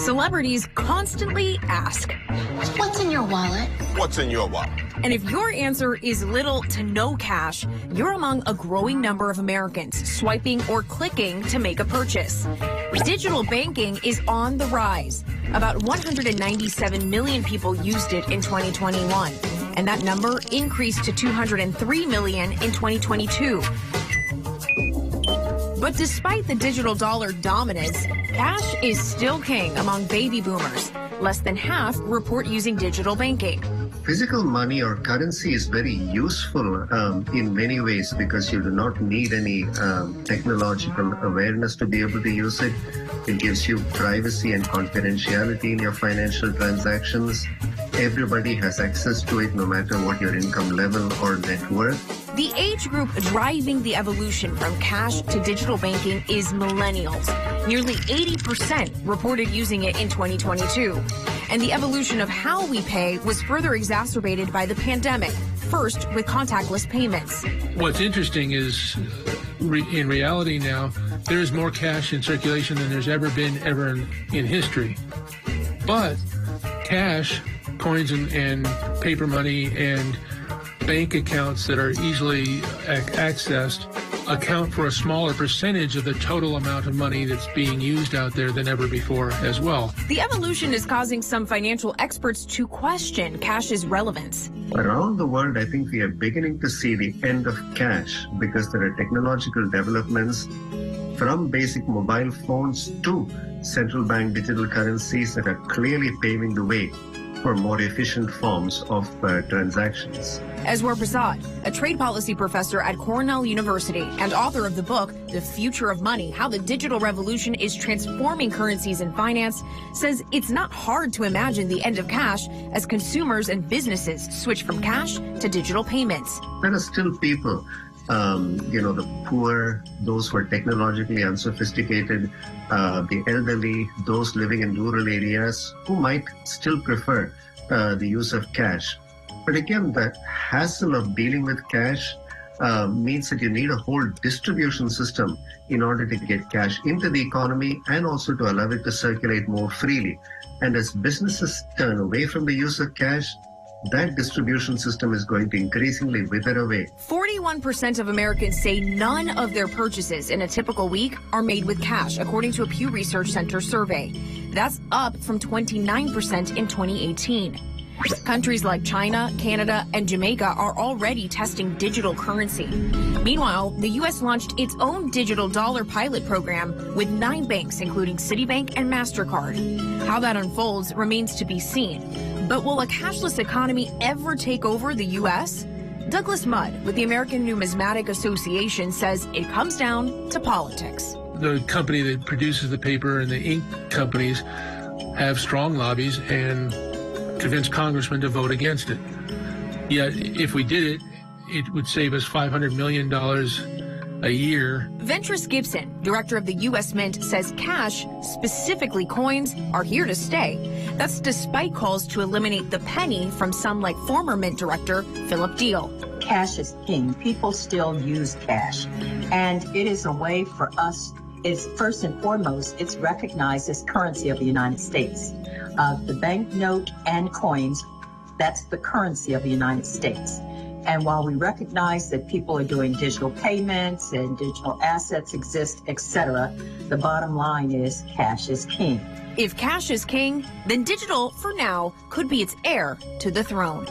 Celebrities constantly ask, "What's in your wallet?" What's in your wallet? And if your answer is little to no cash, you're among a growing number of Americans swiping or clicking to make a purchase. Digital banking is on the rise. About 197 million people used it in 2021, and that number increased to 203 million in 2022. But despite the digital dollar dominance, cash is still king among baby boomers. Less than half report using digital banking. Physical money or currency is very useful in many ways because you do not need any technological awareness to be able to use it. It gives you privacy and confidentiality in your financial transactions. Everybody has access to it no matter what your income level or net worth. The age group driving the evolution from cash to digital banking is millennials. Nearly 80% reported using it in 2022. And the evolution of how we pay was further exacerbated by the pandemic, first with contactless payments. What's interesting is, in reality now, there is more cash in circulation than there's ever been in history. But cash, coins and paper money and bank accounts that are easily accessed account for a smaller percentage of the total amount of money that's being used out there than ever before as well. The evolution is causing some financial experts to question cash's relevance. Around the world, I think we are beginning to see the end of cash because there are technological developments from basic mobile phones to central bank digital currencies that are clearly paving the way for more efficient forms of transactions. Ezwar Prasad, a trade policy professor at Cornell University and author of the book, The Future of Money, How the Digital Revolution is Transforming Currencies and Finance, says it's not hard to imagine the end of cash as consumers and businesses switch from cash to digital payments. There are still people, the poor, those who are technologically unsophisticated, the elderly, those living in rural areas who might still prefer the use of cash. But again, the hassle of dealing with cash means that you need a whole distribution system in order to get cash into the economy and also to allow it to circulate more freely. And as businesses turn away from the use of cash, that distribution system is going to increasingly wither away. 41% of Americans say none of their purchases in a typical week are made with cash, according to a Pew Research Center survey. That's up from 29% in 2018. Countries like China, Canada, and Jamaica are already testing digital currency. Meanwhile, the U.S. launched its own digital dollar pilot program with 9 banks, including Citibank and MasterCard. How that unfolds remains to be seen. But will a cashless economy ever take over the U.S.? Douglas Mudd with the American Numismatic Association says it comes down to politics. The company that produces the paper and the ink companies have strong lobbies and convince congressmen to vote against it. Yet, if we did it, it would save us $500 million a year. Ventris Gibson, director of the U.S. Mint, says cash, specifically coins, are here to stay. That's despite calls to eliminate the penny from some like former Mint director Philip Deal. Cash is king. People still use cash. And it is a way for us, it's first and foremost, it's recognized as currency of the United States. The banknote and coins, that's the currency of the United States. And while we recognize that people are doing digital payments and digital assets exist, etc., the bottom line is cash is king. If cash is king, then digital, for now, could be its heir to the throne.